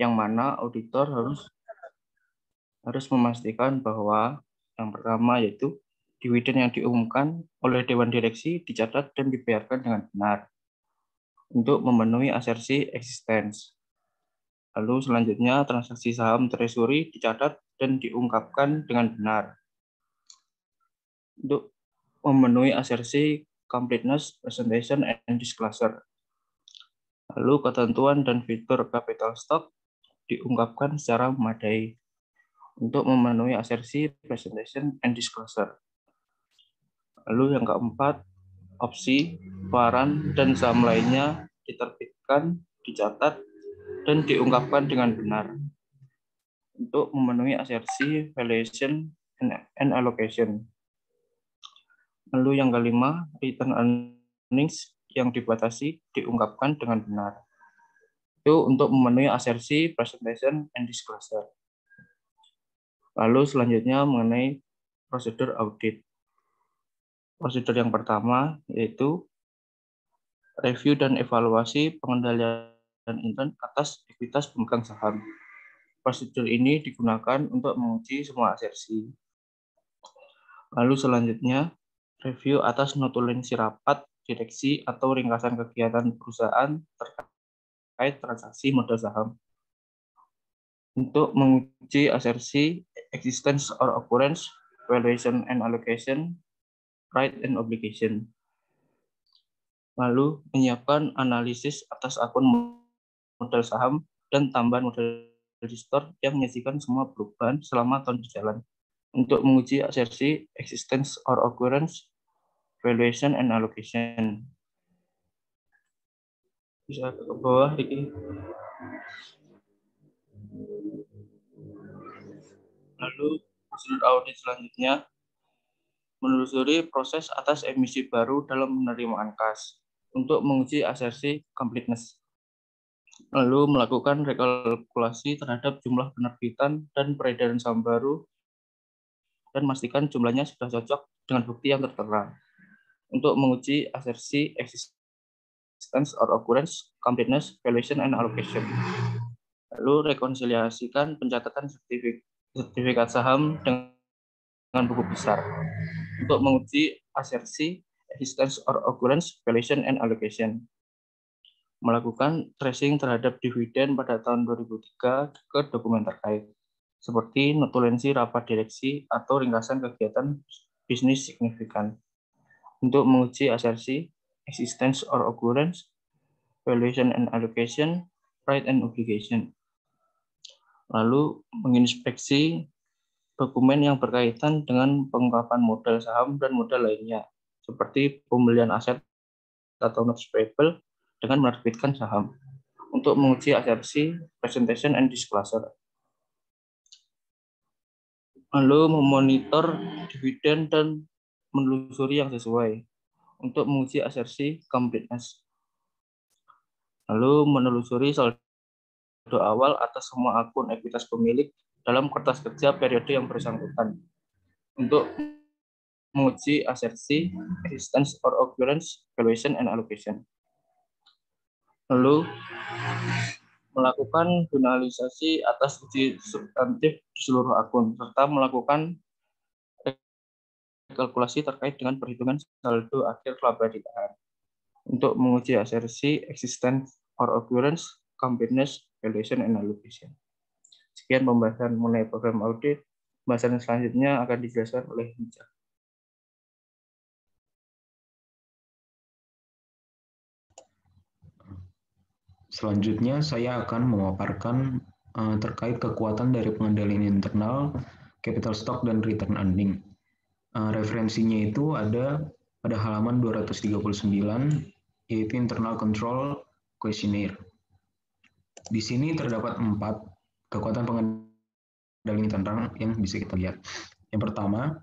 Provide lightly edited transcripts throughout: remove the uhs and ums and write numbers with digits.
yang mana auditor harus memastikan bahwa yang pertama yaitu dividen yang diumumkan oleh Dewan Direksi dicatat dan dibayarkan dengan benar untuk memenuhi asersi eksistens. Lalu selanjutnya transaksi saham treasury dicatat dan diungkapkan dengan benar untuk memenuhi asersi completeness, presentation, and disclosure. Lalu ketentuan dan fitur capital stock diungkapkan secara memadai untuk memenuhi asersi presentation and disclosure. Lalu yang keempat, opsi, waran, dan saham lainnya diterbitkan, dicatat, dan diungkapkan dengan benar untuk memenuhi asersi valuation and allocation. Lalu yang kelima, return earnings yang dibatasi diungkapkan dengan benar. Itu untuk memenuhi asersi presentation and disclosure. Lalu selanjutnya mengenai prosedur audit. Prosedur yang pertama yaitu review dan evaluasi pengendalian intern atas ekuitas pemegang saham. Prosedur ini digunakan untuk menguji semua asersi. Lalu selanjutnya, review atas notulensi rapat, direksi, atau ringkasan kegiatan perusahaan terkait transaksi modal saham. Untuk menguji asersi, existence or occurrence, valuation and allocation, right and obligation. Lalu menyiapkan analisis atas akun modal saham dan tambahan modal register yang menyajikan semua perubahan selama tahun berjalan untuk menguji asersi existence or occurrence, valuation and allocation. Bisa ke bawah, Riki. Lalu prosedur audit selanjutnya menelusuri proses atas emisi baru dalam penerimaan kas untuk menguji asersi completeness. Lalu melakukan rekalkulasi terhadap jumlah penerbitan dan peredaran saham baru dan memastikan jumlahnya sudah cocok dengan bukti yang tertera untuk menguji asersi existence or occurrence, completeness, valuation, and allocation. Lalu rekonsiliasikan pencatatan sertifikat saham dengan buku besar untuk menguji asersi existence or occurrence, valuation, and allocation. Melakukan tracing terhadap dividen pada tahun 2003 ke dokumen terkait, seperti notulensi rapat direksi atau ringkasan kegiatan bisnis signifikan, untuk menguji asersi, existence or occurrence, valuation and allocation, right and obligation. Lalu menginspeksi dokumen yang berkaitan dengan pengungkapan modal saham dan modal lainnya, seperti pembelian aset atau notes payable dengan menerbitkan saham, untuk menguji asersi, presentation, and disclosure. Lalu memonitor dividen dan menelusuri yang sesuai untuk menguji asersi completeness. Lalu menelusuri saldo awal atas semua akun ekuitas pemilik dalam kertas kerja periode yang bersangkutan untuk menguji asersi, existence or occurrence, valuation, and allocation. Lalu melakukan finalisasi atas uji substantif di seluruh akun, serta melakukan kalkulasi terkait dengan perhitungan saldo akhir laba ditahan untuk menguji asersi, existence or occurrence, completeness, valuation, and allocation. Sekian pembahasan mengenai program audit. Pembahasan selanjutnya akan dijelaskan oleh Nija. Selanjutnya saya akan memaparkan terkait kekuatan dari pengendalian internal, capital stock, dan return earning. Referensinya itu ada pada halaman 239, yaitu internal control questionnaire. Di sini terdapat 4 kekuatan pengendalian internal yang bisa kita lihat. Yang pertama,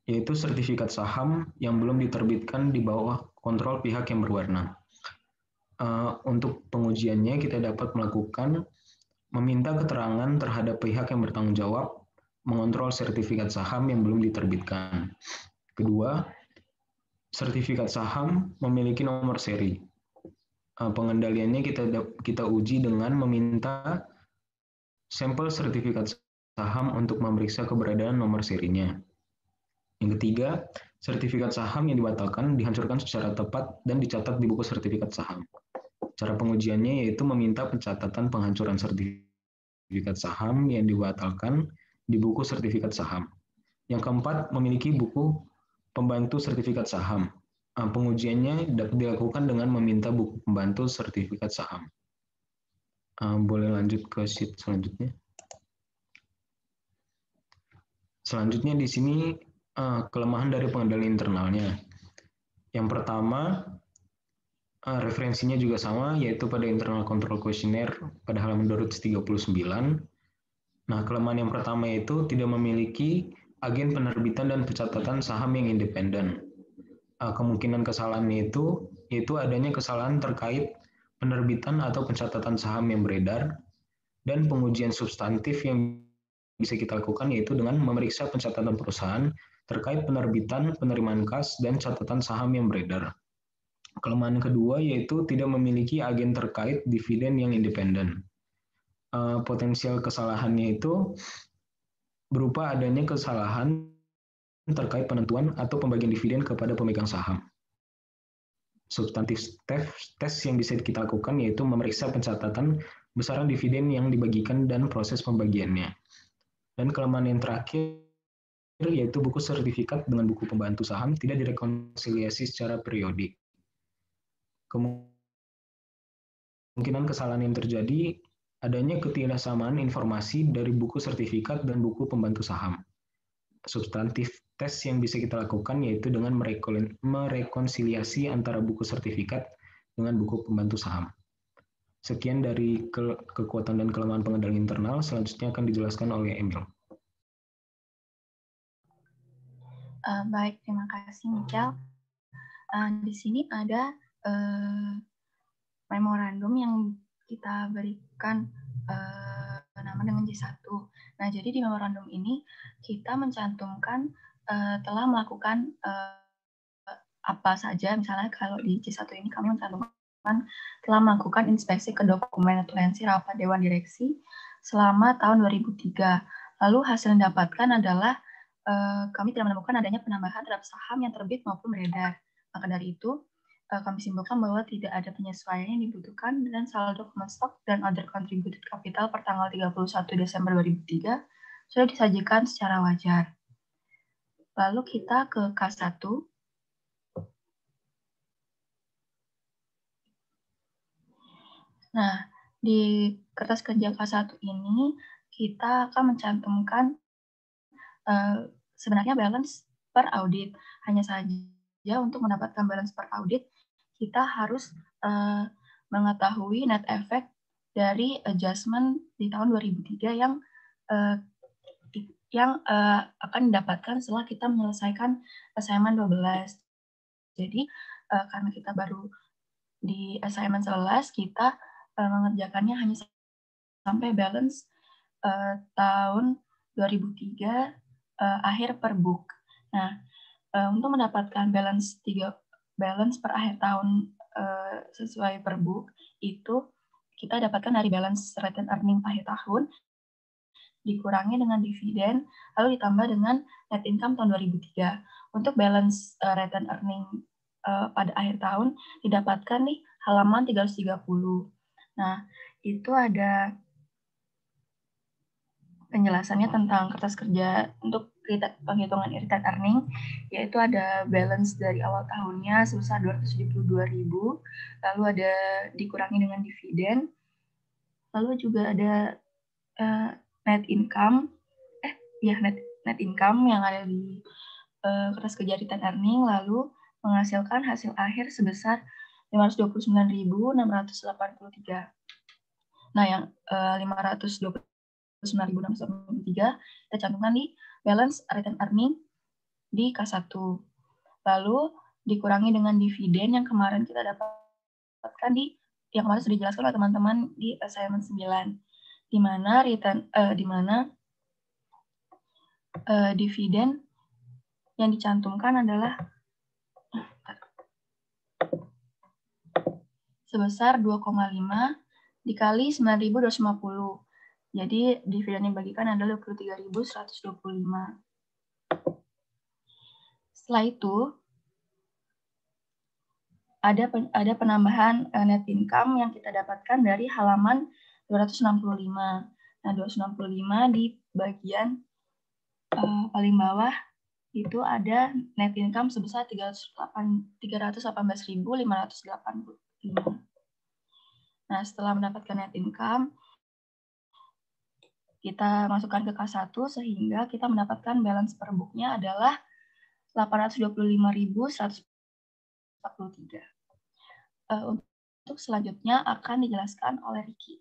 yaitu sertifikat saham yang belum diterbitkan di bawah kontrol pihak yang berwenang. Untuk pengujiannya kita dapat melakukan meminta keterangan terhadap pihak yang bertanggung jawab mengontrol sertifikat saham yang belum diterbitkan. Kedua, sertifikat saham memiliki nomor seri. Pengendaliannya kita uji dengan meminta sampel sertifikat saham untuk memeriksa keberadaan nomor serinya. Yang ketiga, sertifikat saham yang dibatalkan dihancurkan secara tepat dan dicatat di buku sertifikat saham. Cara pengujiannya yaitu meminta pencatatan penghancuran sertifikat saham yang dibatalkan di buku sertifikat saham. Yang keempat, memiliki buku pembantu sertifikat saham. Pengujiannya dapat dilakukan dengan meminta buku pembantu sertifikat saham. Boleh lanjut ke sheet selanjutnya. Selanjutnya di sini kelemahan dari pengendalian internalnya. Yang pertama, referensinya juga sama, yaitu pada internal control questionnaire pada halaman 239. Nah, kelemahan yang pertama yaitu tidak memiliki agen penerbitan dan pencatatan saham yang independen. Kemungkinan kesalahannya itu yaitu adanya kesalahan terkait penerbitan atau pencatatan saham yang beredar, dan pengujian substantif yang bisa kita lakukan yaitu dengan memeriksa pencatatan perusahaan terkait penerbitan, penerimaan kas, dan catatan saham yang beredar. Kelemahan kedua yaitu tidak memiliki agen terkait dividen yang independen. Potensial kesalahannya itu berupa adanya kesalahan terkait penentuan atau pembagian dividen kepada pemegang saham. Substantif tes yang bisa kita lakukan yaitu memeriksa pencatatan besaran dividen yang dibagikan dan proses pembagiannya. Dan kelemahan yang terakhir yaitu buku sertifikat dengan buku pembantu saham tidak direkonsiliasi secara periodik. Kemungkinan kesalahan yang terjadi adanya ketidaksamaan informasi dari buku sertifikat dan buku pembantu saham. Substantif tes yang bisa kita lakukan yaitu dengan merekonsiliasi antara buku sertifikat dengan buku pembantu saham. Sekian dari kekuatan dan kelemahan pengendalian internal, selanjutnya akan dijelaskan oleh Emil. Baik, terima kasih Michael. Di sini ada memorandum yang kita berikan nama dengan J1. Nah, jadi di memorandum ini kita mencantumkan telah melakukan apa saja. Misalnya kalau di J1 ini kami mencantumkan telah melakukan inspeksi ke dokumen notulensi rapat Dewan Direksi selama tahun 2003. Lalu hasil yang didapatkan adalah kami tidak menemukan adanya penambahan terhadap saham yang terbit maupun beredar. Maka dari itu, kami simpulkan bahwa tidak ada penyesuaian yang dibutuhkan dan saldo common stock dan other contributed capital per tanggal 31 Desember 2003 sudah disajikan secara wajar. Lalu kita ke K1. Nah, di kertas kerja K1 ini kita akan mencantumkan sebenarnya balance per audit. Hanya saja untuk mendapatkan balance per audit, kita harus mengetahui net effect dari adjustment di tahun 2003 yang akan didapatkan setelah kita menyelesaikan assignment 12. Jadi, karena kita baru di assignment 11, kita mengerjakannya hanya sampai balance tahun 2003 akhir per book. Nah, untuk mendapatkan balance per akhir tahun sesuai per book itu kita dapatkan dari balance retained earning akhir tahun dikurangi dengan dividen lalu ditambah dengan net income tahun 2003. Untuk balance retained earning pada akhir tahun didapatkan nih halaman 330. Nah, itu ada penjelasannya tentang kertas kerja untuk penghitungan retained earning, yaitu ada balance dari awal tahunnya sebesar 272.000, lalu ada dikurangi dengan dividen, lalu juga ada net income yang ada di kertas kerja retained earning, lalu menghasilkan hasil akhir sebesar 529.683. Nah, yang 529.683 kita cantumkan di balance retained earning di K1. Lalu dikurangi dengan dividen yang kemarin kita dapatkan yang kemarin sudah dijelaskan oleh teman-teman di assignment 9, di mana dividen yang dicantumkan adalah sebesar 2,5 dikali 9.250. Jadi dividen yang dibagikan adalah 23.125. Setelah itu ada penambahan net income yang kita dapatkan dari halaman 265. Nah, 265 di bagian paling bawah itu ada net income sebesar 318.585. Nah, setelah mendapatkan net income, kita masukkan ke K1 sehingga kita mendapatkan balance per book-nya adalah 825.143. Untuk selanjutnya akan dijelaskan oleh Ricky.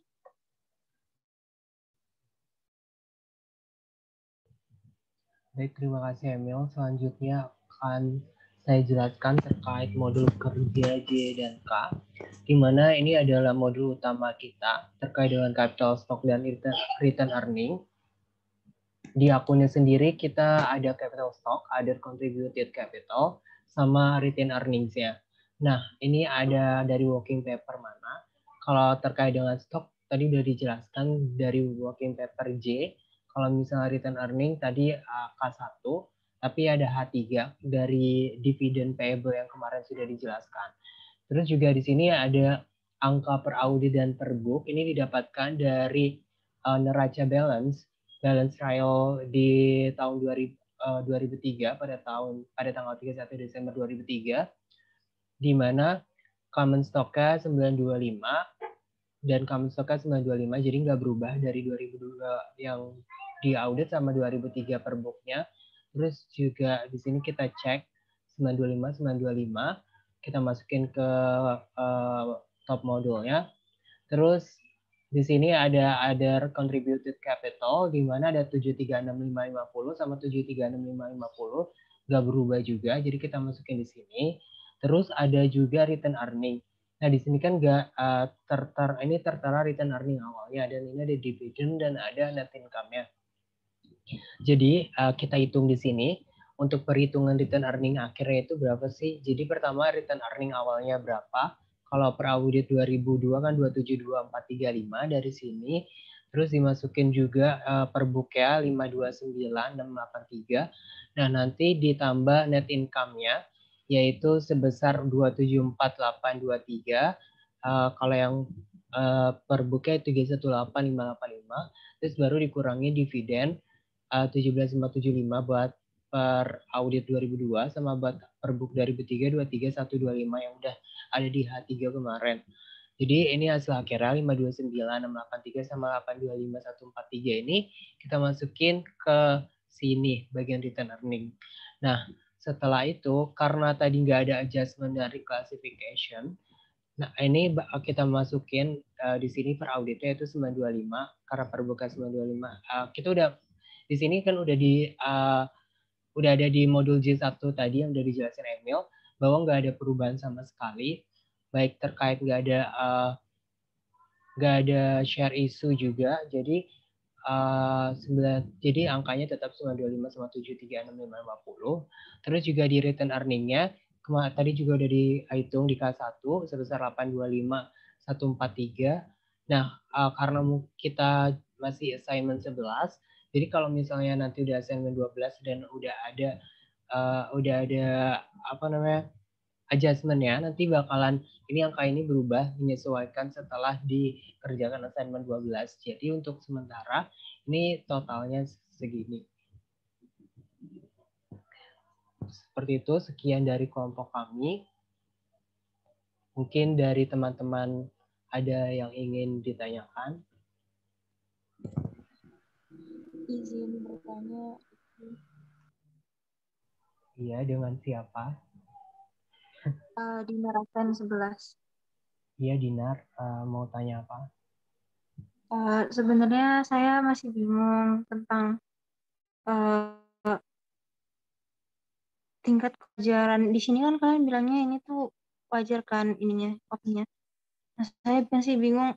Baik, terima kasih Emil. Selanjutnya akan saya jelaskan terkait modul kerja J dan K, di mana ini adalah modul utama kita terkait dengan capital stock dan return earning. Di akunnya sendiri kita ada capital stock, ada contributed capital, sama return earnings-nya. Nah, ini ada dari working paper mana. Kalau terkait dengan stock, tadi udah dijelaskan dari working paper J. Kalau misalnya return earning tadi K1, tapi ada H3 dari dividen payable yang kemarin sudah dijelaskan. Terus juga di sini ada angka per audit dan per book. Ini didapatkan dari neraca balance trial di tahun 2003 pada tanggal 31 Desember 2003, di mana common stock-nya 925 dan common stock-nya 925, jadi nggak berubah dari 2002 yang di audit sama 2003 per book-nya. Terus juga di sini kita cek 925, kita masukin ke top modulnya. Terus di sini ada contributed capital, di mana ada 736.550 sama 736.550 nggak berubah juga, jadi kita masukin di sini. Terus ada juga return earning. Nah, di sini kan nggak ini tertera return earning awalnya, dan ini ada dividend dan ada net income-nya. Jadi kita hitung di sini untuk perhitungan return earning akhirnya itu berapa sih? Jadi pertama return earning awalnya berapa? Kalau per audit 2002 kan 272.435 dari sini. Terus dimasukin juga per book ya 529.683. Nah, nanti ditambah net income-nya yaitu sebesar 274.823. Kalau yang per book-nya 318.585. Terus baru dikurangi dividen 17.575 buat per audit 2002 sama buat per book 2003 23125 yang udah ada di H3 kemarin. Jadi ini hasil akhirnya 529.683 sama 825.143 ini kita masukin ke sini bagian return earning. Nah, setelah itu karena tadi nggak ada adjustment dari classification, nah ini kita masukin di sini per auditnya itu 925 karena per book 925. Kita udah di sini kan udah ada di modul J1 tadi yang udah dijelasin Emil bahwa nggak ada perubahan sama sekali, baik terkait nggak ada share issue juga, jadi jadi angkanya tetap 925 sama 736.550. Terus juga di return earning-nya tadi juga udah dihitung di K1 sebesar 825.143. Nah, karena kita masih assignment 11, jadi kalau misalnya nanti udah assignment 12 dan udah ada adjustment-nya, nanti bakalan ini angka ini berubah menyesuaikan setelah dikerjakan assignment 12. Jadi untuk sementara ini totalnya segini. Seperti itu, sekian dari kelompok kami. Mungkin dari teman-teman ada yang ingin ditanyakan. Izin bertanya. Iya, dengan siapa? Dinar Asen 11. Iya, Dinar. Mau tanya apa? Sebenarnya saya masih bingung tentang tingkat kewajaran. Di sini kan kalian bilangnya ini tuh wajar kan ininya, opsinya. Nah, saya masih bingung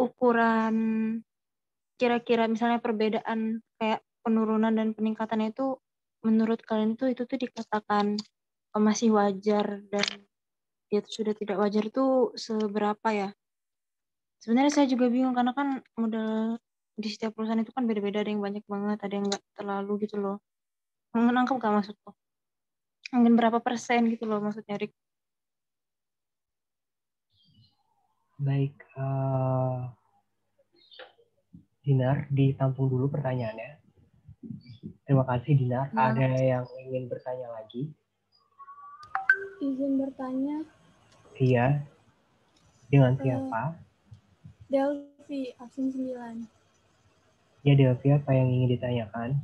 ukuran kira-kira misalnya perbedaan kayak penurunan dan peningkatannya itu menurut kalian itu tuh dikatakan masih wajar dan itu sudah tidak wajar itu seberapa ya? Sebenarnya saya juga bingung karena kan modal di setiap perusahaan itu kan beda-beda, ada yang banyak banget, ada yang nggak terlalu gitu loh. Menangkap gak maksudku? Mungkin berapa persen gitu loh maksudnya, Rik. Baik, Dinar, ditampung dulu pertanyaannya. Terima kasih, Dinar. Nah. Ada yang ingin bertanya lagi? Izin bertanya. Iya. Dengan siapa? Delvi, absen 9. Ya, Delvi, apa yang ingin ditanyakan?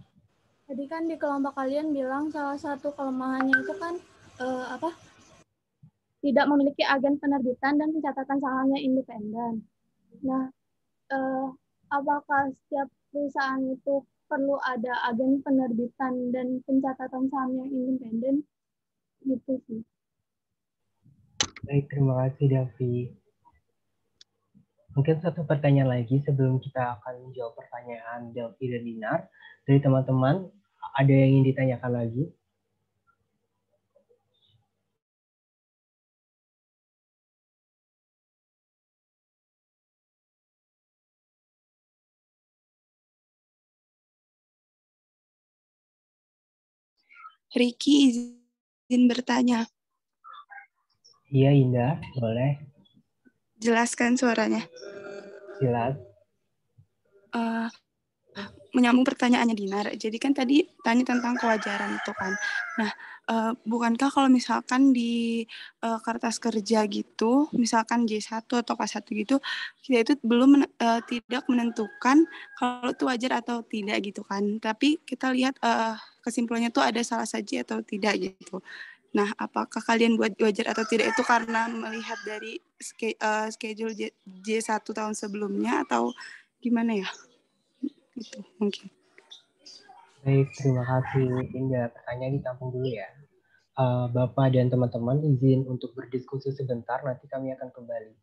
Tadi kan di kelompok kalian bilang salah satu kelemahannya itu kan tidak memiliki agen penerbitan dan pencatatan sahamnya independen. Nah, apakah setiap perusahaan itu perlu ada agen penerbitan dan pencatatan saham yang independen? Gitu sih. Baik, terima kasih, Delvi. Mungkin satu pertanyaan lagi sebelum kita akan menjawab pertanyaan Delvi dan Dinar. Dari teman-teman, ada yang ingin ditanyakan lagi? Ricky, izin bertanya. Iya, Indah, boleh. Jelaskan suaranya. Jelas. Menyambung pertanyaannya Dinar. Jadi kan tadi tanya tentang kewajaran itu kan. Nah, bukankah kalau misalkan di kertas kerja gitu, misalkan J1 atau K1 gitu, kita itu belum tidak menentukan kalau itu wajar atau tidak gitu kan. Tapi kita lihat kesimpulannya tuh ada salah saja atau tidak gitu. Nah, apakah kalian buat wajar atau tidak itu karena melihat dari schedule J1 tahun sebelumnya atau gimana ya? Itu mungkin. Baik, terima kasih Indah. Pertanyaan ditampung dulu ya. Bapak dan teman-teman izin untuk berdiskusi sebentar, nanti kami akan kembali.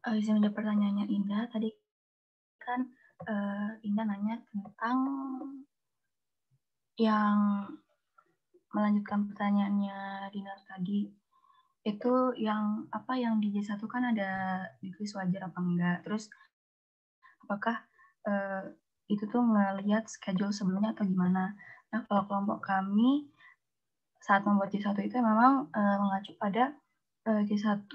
Izin menjawab pertanyaannya Indah. Tadi kan Indah nanya tentang yang melanjutkan pertanyaannya Dinar tadi. Itu yang apa yang di J1 kan ada ditulis wajar apa enggak. Terus apakah itu tuh ngelihat schedule sebelumnya atau gimana. Nah, kalau kelompok kami saat membuat J1 itu memang mengacu pada J1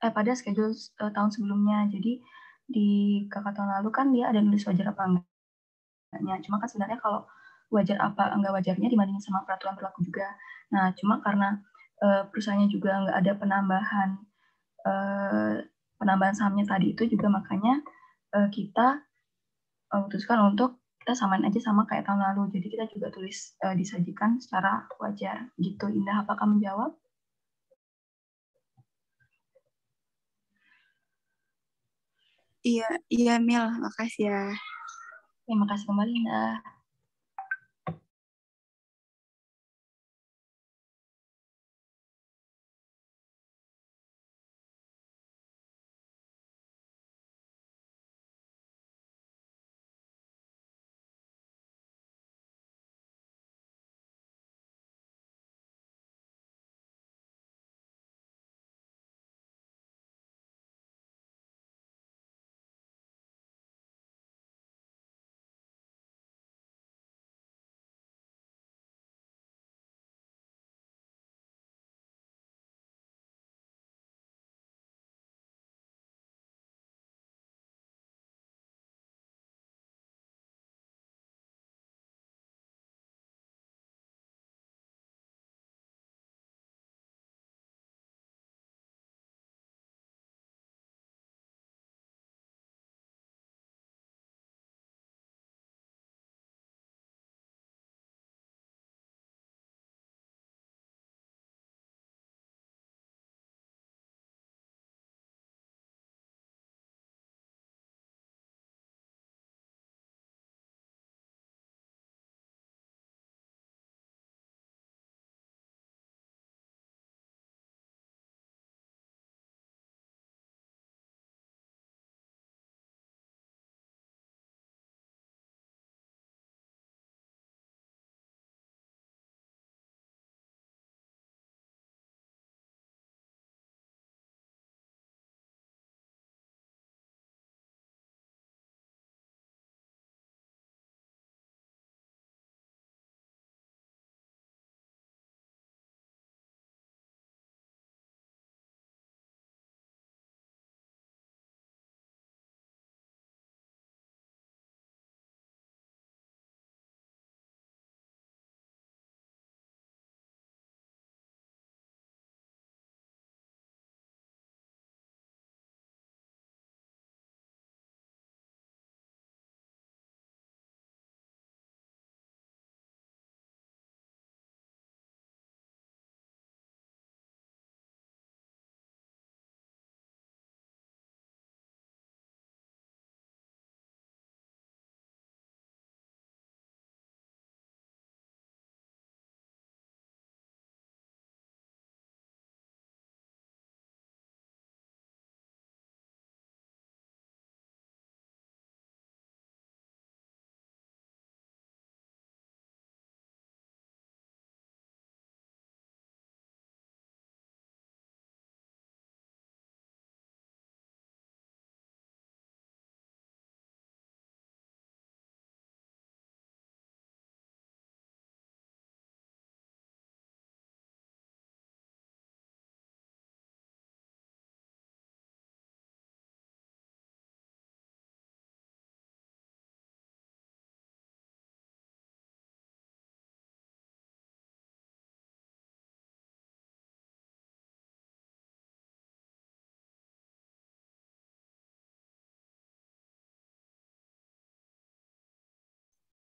pada schedule tahun sebelumnya. Jadi di kakak tahun lalu kan dia ada nulis wajar apa enggaknya. Cuma kan sebenarnya kalau wajar apa enggak wajarnya dibandingin sama peraturan berlaku juga. Nah, cuma karena perusahaannya juga nggak ada penambahan sahamnya tadi itu juga makanya kita memutuskan untuk kita samain aja sama kayak tahun lalu. Jadi kita juga tulis disajikan secara wajar gitu. Indah, apakah menjawab? Iya Mil, makasih ya. Terima kasih kembali Indah.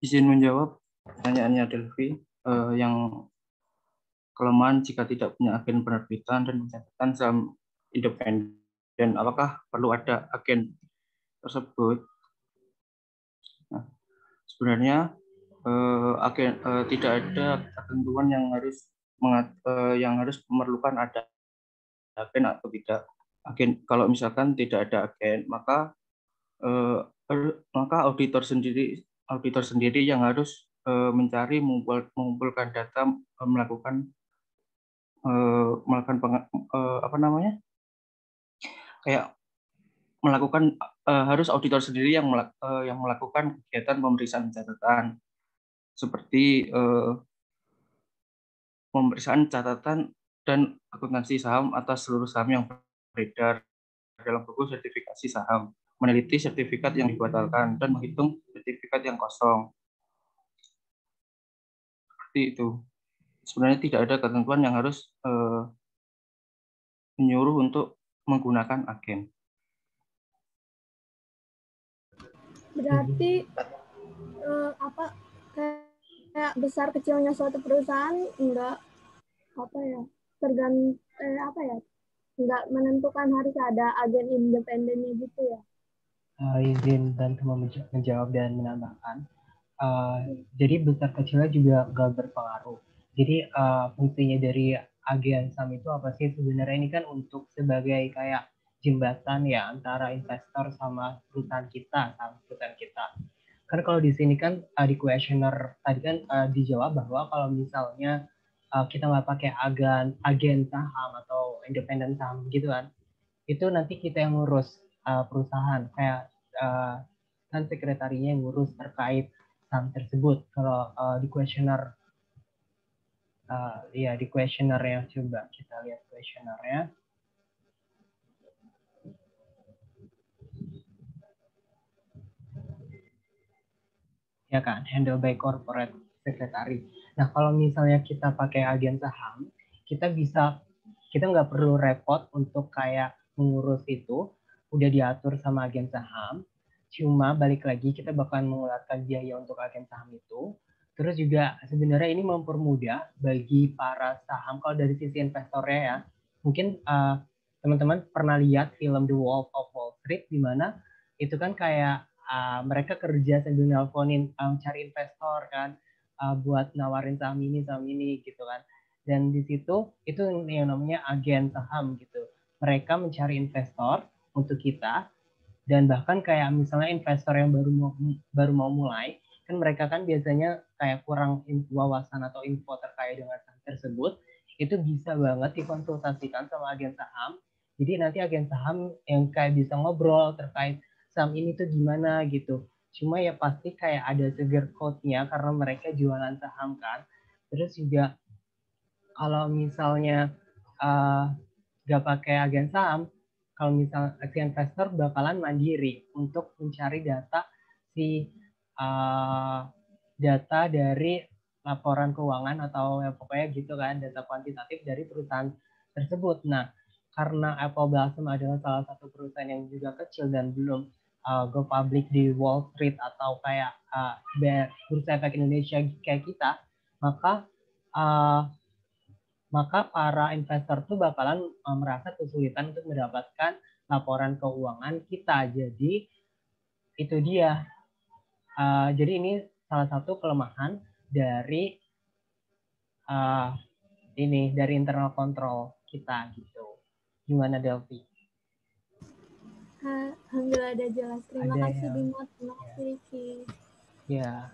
Izin menjawab pertanyaannya Delvi, yang kelemahan jika tidak punya agen penerbitan dan pencatatan saham independen, apakah perlu ada agen tersebut? Nah, sebenarnya tidak ada ketentuan yang harus memerlukan ada agen atau tidak. agen, kalau misalkan tidak ada agen, maka auditor sendiri yang harus mencari, mengumpulkan data, melakukan harus auditor sendiri yang melakukan kegiatan pemeriksaan catatan, seperti pemeriksaan catatan dan akuntansi saham atas seluruh saham yang beredar dalam buku sertifikasi saham, meneliti sertifikat yang dibatalkan, dan menghitung sertifikat yang kosong. Seperti itu. Sebenarnya tidak ada ketentuan yang harus menyuruh untuk menggunakan agen. Berarti kayak besar kecilnya suatu perusahaan enggak enggak menentukan harus ada agen independennya gitu ya. Izin dan menjawab dan menambahkan. Jadi besar kecilnya juga nggak berpengaruh. Jadi fungsinya dari agen saham itu apa sih sebenarnya? Ini kan untuk sebagai kayak jembatan ya antara investor sama perusahaan kita, Kan kalau di sini kan di questionnaire tadi kan dijawab bahwa kalau misalnya kita nggak pakai agen saham atau independen saham gitu kan, itu nanti kita yang ngurus perusahaan, kayak kan sekretarinya yang ngurus terkait saham tersebut. Kalau di questionnaire di questionnaire-nya, coba kita lihat questionnaire-nya. Ya kan, handle by corporate secretary. Nah, kalau misalnya kita pakai agen saham, kita nggak perlu repot untuk kayak mengurus itu, udah diatur sama agen saham. Cuma balik lagi kita bakalan mengeluarkan biaya untuk agen saham itu. Terus juga sebenarnya ini mempermudah bagi para saham kalau dari sisi investornya ya. Mungkin teman-teman pernah lihat film The Wolf of Wall Street, di mana itu kan kayak mereka kerja sambil nelponin cari investor kan, buat nawarin saham ini gitu kan. Dan di situ itu yang namanya agen saham gitu. Mereka mencari investor untuk kita, dan bahkan kayak misalnya investor yang baru mau mulai, kan mereka kan biasanya kayak kurang wawasan atau info terkait dengan saham tersebut, itu bisa banget dikonsultasikan sama agen saham. Jadi nanti agen saham yang kayak bisa ngobrol terkait saham ini tuh gimana gitu. Cuma ya pasti kayak ada sugar coat-nya karena mereka jualan saham kan. Terus juga kalau misalnya gak pakai agen saham, kalau misalnya si investor bakalan mandiri untuk mencari data data dari laporan keuangan atau ya pokoknya gitu kan, data kuantitatif dari perusahaan tersebut. Nah, karena Apple Blossom adalah salah satu perusahaan yang juga kecil dan belum go public di Wall Street atau kayak Bursa Efek Indonesia kayak kita, maka para investor tuh bakalan merasa kesulitan untuk mendapatkan laporan keuangan kita. Jadi itu dia. Jadi ini salah satu kelemahan dari dari internal control kita gitu. Gimana Delphi? Alhamdulillah ada jelas. Terima kasih Bimo, terima kasih Riki. Ya.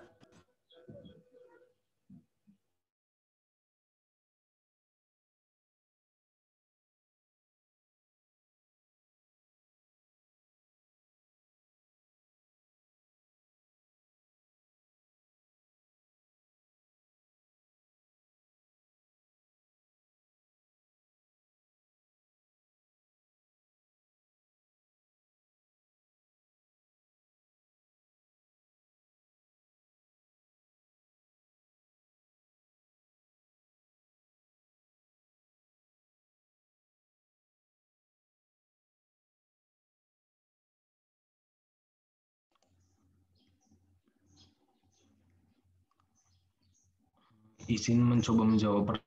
Izin mencoba menjawab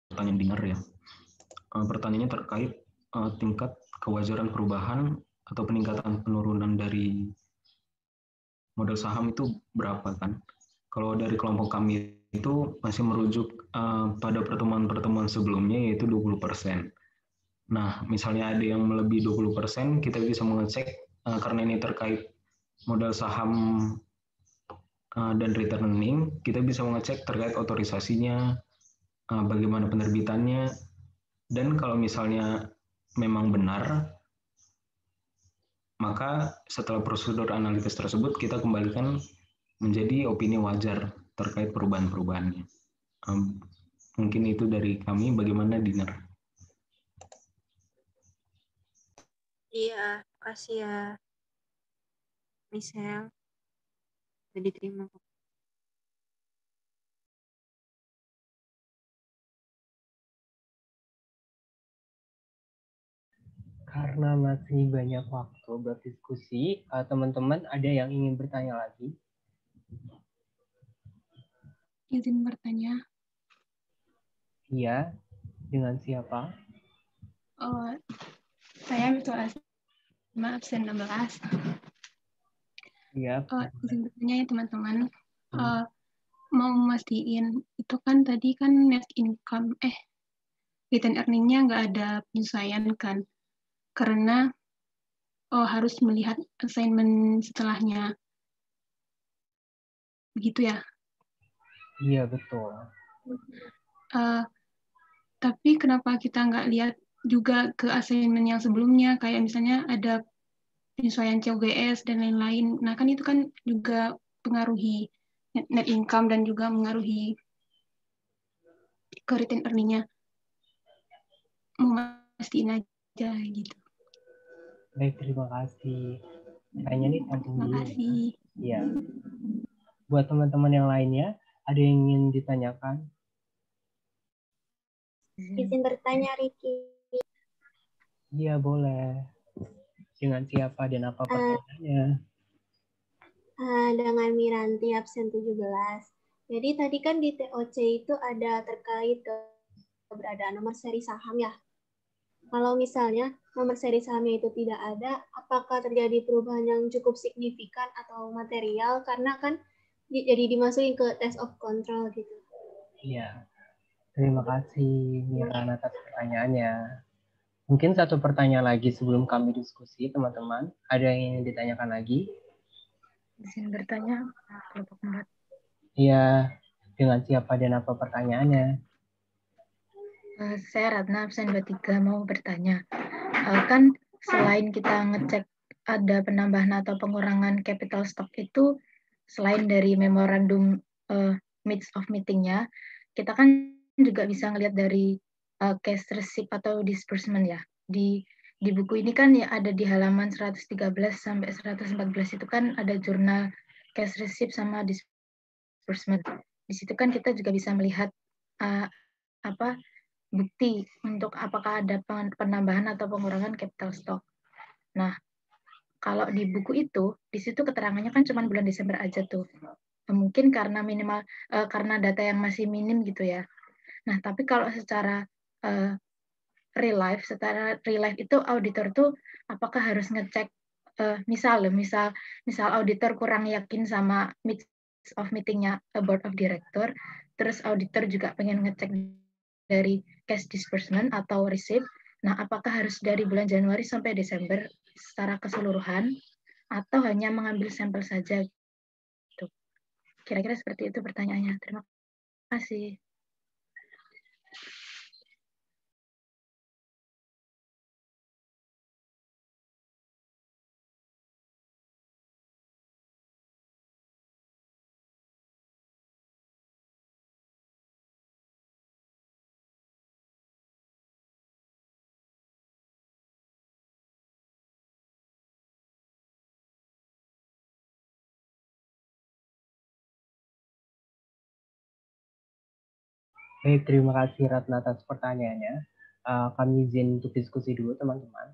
pertanyaan Dinar ya. Pertanyaannya terkait tingkat kewajaran perubahan atau peningkatan penurunan dari modal saham itu berapa kan? Kalau dari kelompok kami itu masih merujuk pada pertemuan-pertemuan sebelumnya, yaitu 20%. Nah, misalnya ada yang melebihi 20%, kita bisa mengecek karena ini terkait modal saham dan return earning, kita bisa mengecek terkait otorisasinya, bagaimana penerbitannya, dan kalau misalnya memang benar, maka setelah prosedur analitis tersebut kita kembalikan menjadi opini wajar terkait perubahan-perubahannya. Mungkin itu dari kami. Bagaimana, Dinar? Iya, makasih ya, Michelle. Udah diterima. Karena masih banyak waktu berdiskusi, teman-teman ada yang ingin bertanya lagi? Izin bertanya. Iya, dengan siapa? Saya Mitul Asma, absen 16. Iya. Izin bertanya ya teman-teman. Mau mastiin, itu kan tadi kan net income, return earning-nya nggak ada penyesuaian kan? Karena harus melihat assignment setelahnya. Begitu ya? Iya, betul. Tapi kenapa kita nggak lihat juga ke assignment yang sebelumnya, kayak misalnya ada penyesuaian COGS dan lain-lain. Nah, kan itu kan juga pengaruhi net income dan juga mengaruhi ke return earning-nya. Mau mastiin aja gitu. Baik, terima kasih. Kayaknya nih tampung Terima dulu. kasih. Iya. Buat teman-teman yang lainnya, ada yang ingin ditanyakan? Izin bertanya, Riki. Iya, boleh. Dengan siapa dan apa pertanyaannya? Dengan Miranti, absen 17. Jadi tadi kan di TOC itu ada terkait keberadaan nomor seri saham ya. Kalau misalnya nomor seri sahamnya itu tidak ada, apakah terjadi perubahan yang cukup signifikan atau material? Karena kan jadi dimasukin ke test of control gitu. Iya. Terima kasih Miran atas pertanyaannya. Mungkin satu pertanyaan lagi sebelum kami diskusi, teman-teman. Ada yang ingin ditanyakan lagi? Izin bertanya, kelompok 4. Iya, dengan siapa dan apa pertanyaannya? Saya Ratna, absen 23, mau bertanya. Kan selain kita ngecek ada penambahan atau pengurangan capital stock itu, selain dari memorandum minutes of meeting-nya, kita kan juga bisa ngelihat dari cash receipt atau disbursement ya. Di buku ini kan ya ada di halaman 113 sampai 114 itu kan ada jurnal cash receipt sama disbursement. Di situ kan kita juga bisa melihat bukti untuk apakah ada penambahan atau pengurangan capital stock. Nah, kalau di buku itu, di situ keterangannya kan cuma bulan Desember aja tuh. Mungkin karena minimal karena data yang masih minim gitu ya. Nah, tapi kalau secara real life itu auditor tuh apakah harus ngecek misal auditor kurang yakin sama minutes of meetingnya board of director, terus auditor juga pengen ngecek dari cash disbursement atau receipt. Nah, apakah harus dari bulan Januari sampai Desember secara keseluruhan atau hanya mengambil sampel saja? Gitu. Kira-kira seperti itu pertanyaannya. Terima kasih. Baik, terima kasih Ratna atas pertanyaannya. Kami izin untuk diskusi dulu, teman-teman.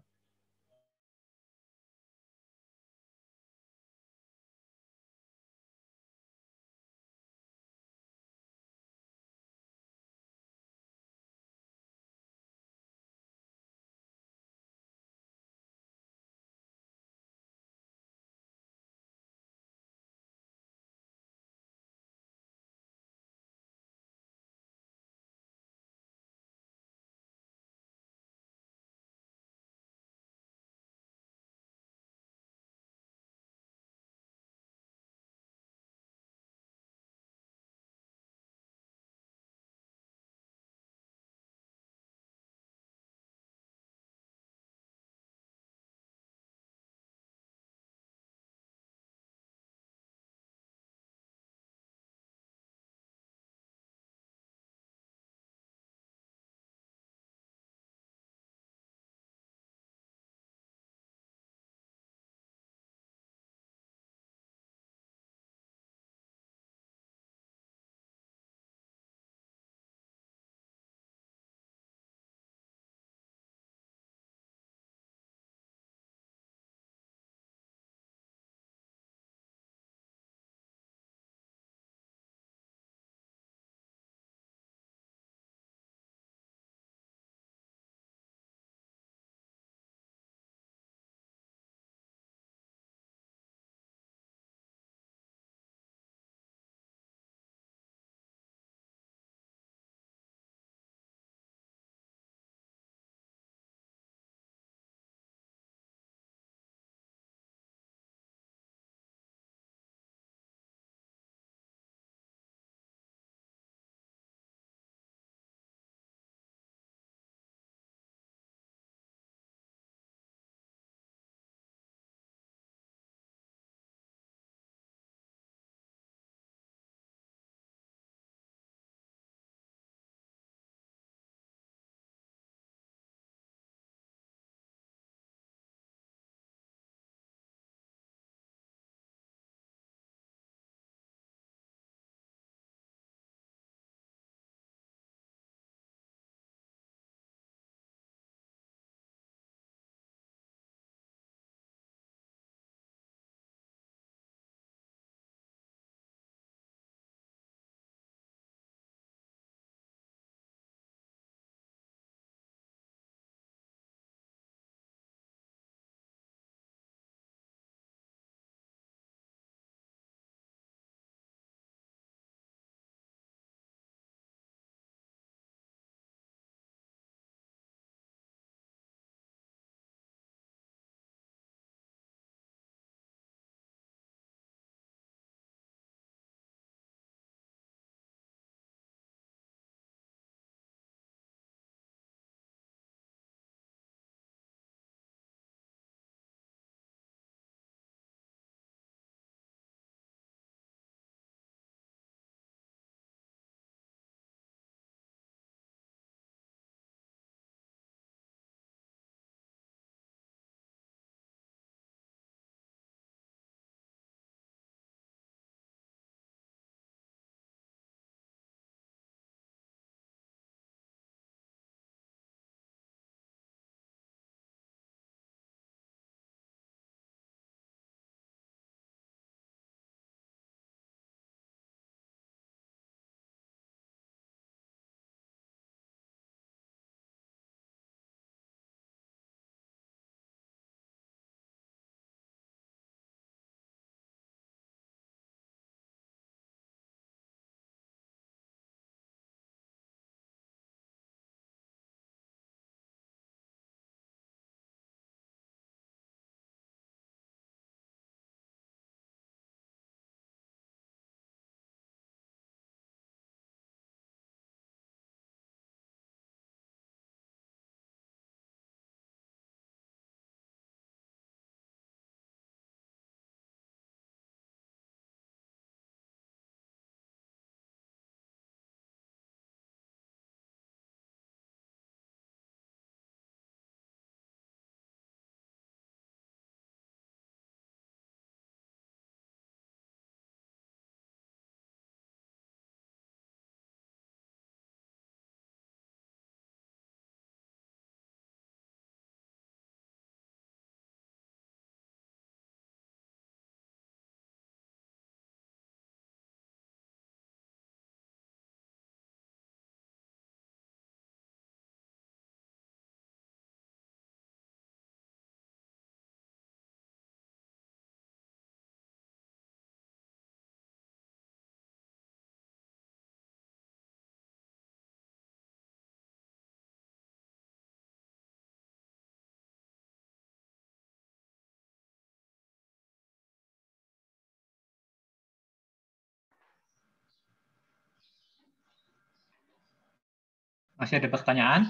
Masih ada pertanyaan?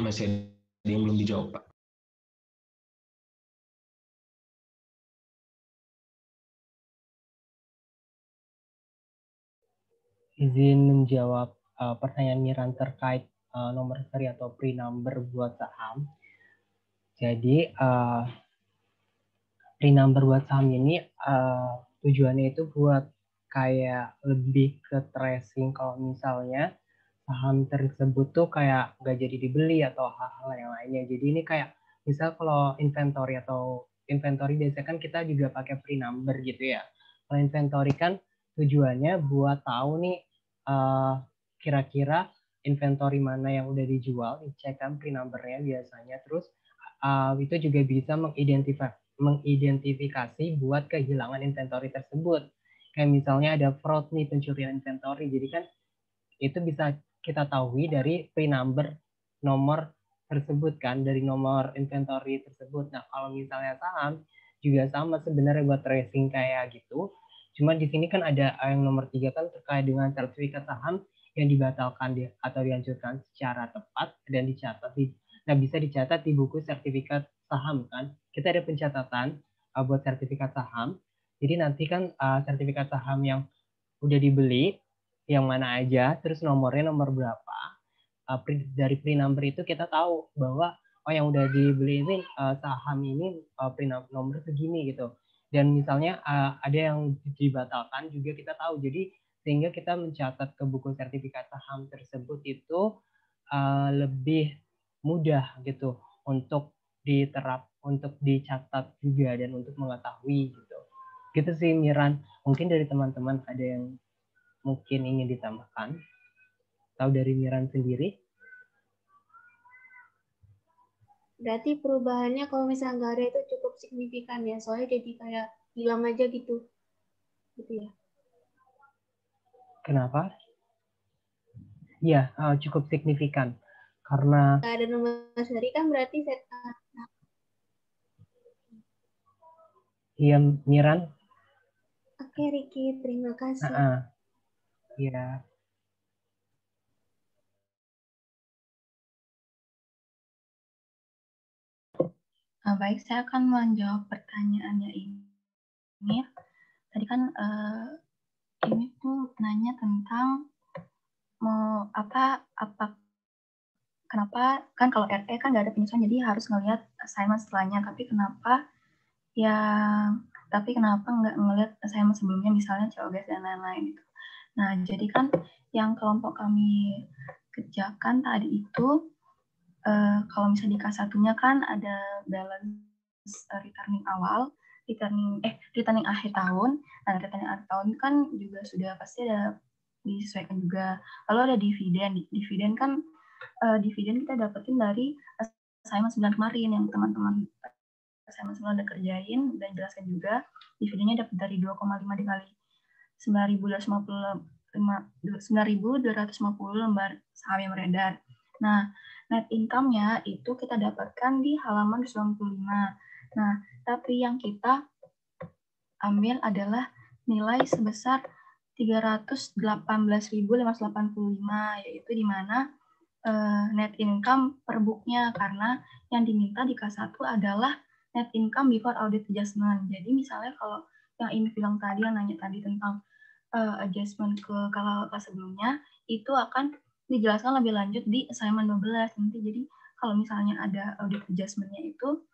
Masih ada yang belum dijawab, Pak. Izin menjawab pertanyaan Miran terkait nomor seri atau pre-number buat saham. Jadi pre-number buat saham ini tujuannya itu buat kayak lebih ke tracing kalau misalnya saham tersebut tuh kayak nggak jadi dibeli atau hal-hal yang lainnya. Jadi ini kayak misal kalau inventory biasanya kan kita juga pakai pre-number gitu ya. Kalau inventory kan tujuannya buat tahu nih kira-kira inventory mana yang udah dijual, dicek kan pre-numbernya biasanya. Terus itu juga bisa mengidentifikasi buat kehilangan inventory tersebut. Kayak misalnya ada fraud nih, pencurian inventory. Jadi kan itu bisa kita tahu dari pre-number nomor tersebut kan, dari nomor inventory tersebut. Nah, kalau misalnya saham juga sama sebenarnya buat tracing kayak gitu. Cuma di sini kan ada yang nomor 3 kan terkait dengan sertifikat saham yang dibatalkan atau dihancurkan secara tepat dan dicatat bisa dicatat di buku sertifikat saham kan. Kita ada pencatatan buat sertifikat saham. Jadi nanti kan sertifikat saham yang udah dibeli yang mana aja, terus nomornya nomor berapa. Dari pre-number itu kita tahu bahwa yang udah dibeli ini saham ini nomor segini gitu. Dan misalnya ada yang dibatalkan juga kita tahu. Jadi sehingga kita mencatat ke buku sertifikat saham tersebut itu lebih mudah gitu untuk untuk dicatat juga dan untuk mengetahui gitu. Gitu sih Miran. Mungkin dari teman-teman ada yang mungkin ingin ditambahkan? Tahu dari Miran sendiri? Berarti perubahannya kalau misalnya nggak ada itu cukup signifikan ya, soalnya jadi kayak hilang aja gitu. Gitu ya. Kenapa? Iya, cukup signifikan. Karena nggak ada nomor seri kan berarti iya Miran. Oke Ricky, terima kasih. Iya. Baik, saya akan menjawab pertanyaannya ini. Tadi kan ini tuh nanya tentang mau apa kenapa kan kalau RE kan nggak ada penyesuaian jadi harus ngelihat assignment setelahnya, tapi kenapa nggak ngelihat assignment sebelumnya misalnya COGS dan lain-lain gitu. Nah, jadi kan yang kelompok kami kerjakan tadi itu kalau misalnya di K1-nya kan ada balance returning awal, returning akhir tahun. Nah, returning akhir tahun kan juga sudah pasti ada disesuaikan juga. Lalu ada dividen. Dividen kan dividen kita dapetin dari assignment 9 kemarin yang teman-teman assignment 9 udah kerjain dan jelaskan juga. Dividennya dapat dari 2,5 dikali 9.250 lembar saham yang beredar. Nah, net income-nya itu kita dapatkan di halaman 95. Nah, tapi yang kita ambil adalah nilai sebesar 318.585, yaitu di mana net income per book-nya, karena yang diminta di K1 adalah net income before audit adjustment. Jadi misalnya kalau yang ini bilang tadi, yang nanya tadi tentang adjustment ke kakak sebelumnya, itu akan dijelaskan lebih lanjut di assignment 12 nanti. Jadi kalau misalnya ada audit adjustment-nya itu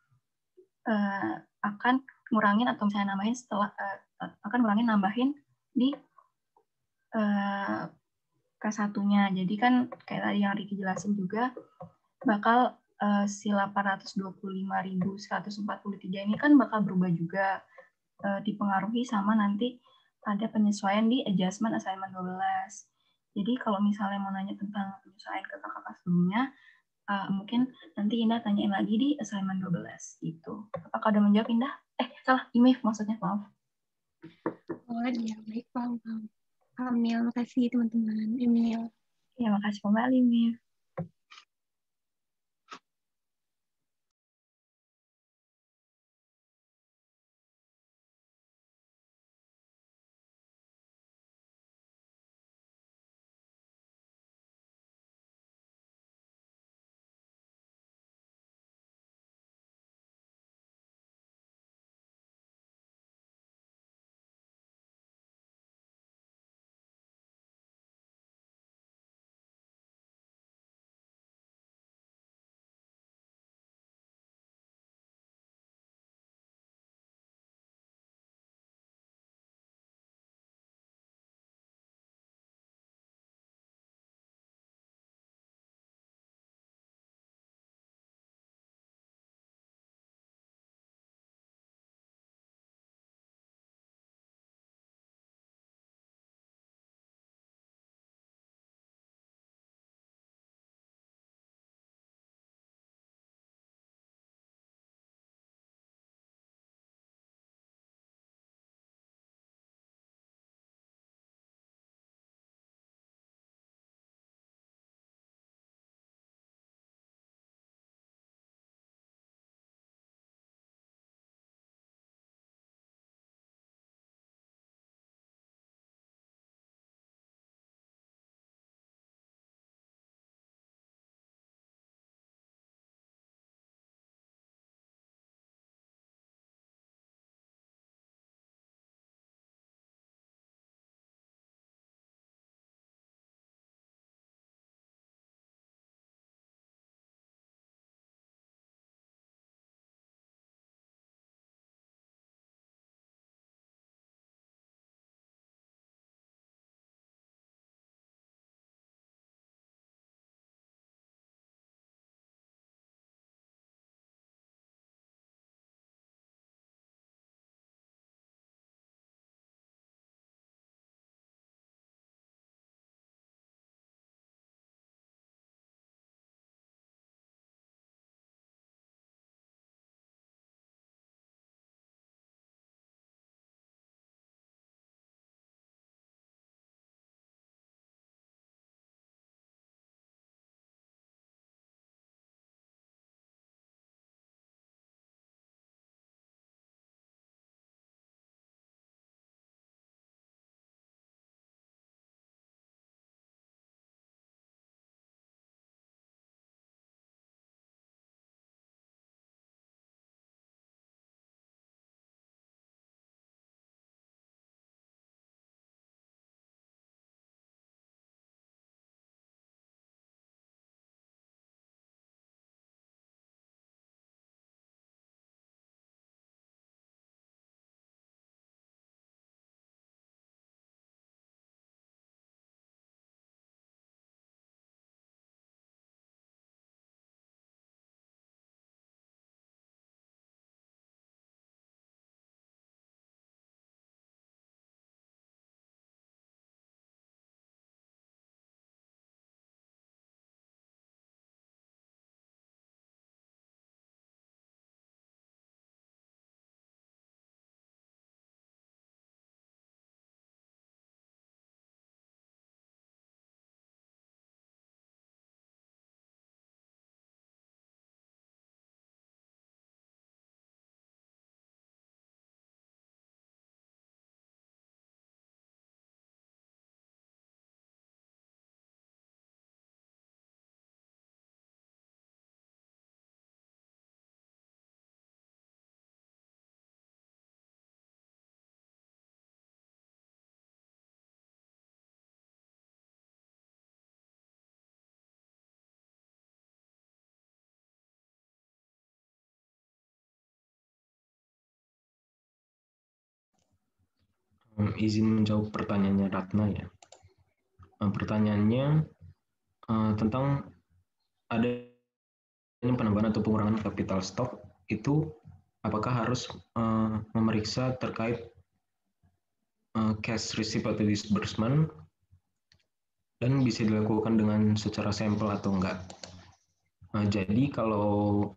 akan ngurangin atau misalnya nambahin nambahin di K1-nya. Jadi kan kayak tadi yang Ricky jelasin juga bakal si 825.143 ini kan bakal berubah juga, dipengaruhi sama nanti ada penyesuaian di adjustment assignment 12. Jadi kalau misalnya mau nanya tentang penyesuaian ke kakak sebelumnya, mungkin nanti Indah tanyain lagi di assignment 12 gitu. Apakah udah menjawab Indah? Salah, Imif maksudnya, maaf. Oh iya, baik, paham. Amil, makasih teman-teman. Emil. Ya, makasih kembali, Imif. Izin menjawab pertanyaannya Ratna ya. Pertanyaannya tentang adanya penambahan atau pengurangan capital stock itu apakah harus memeriksa terkait cash receipt atau disbursement dan bisa dilakukan dengan secara sampel atau enggak. Jadi kalau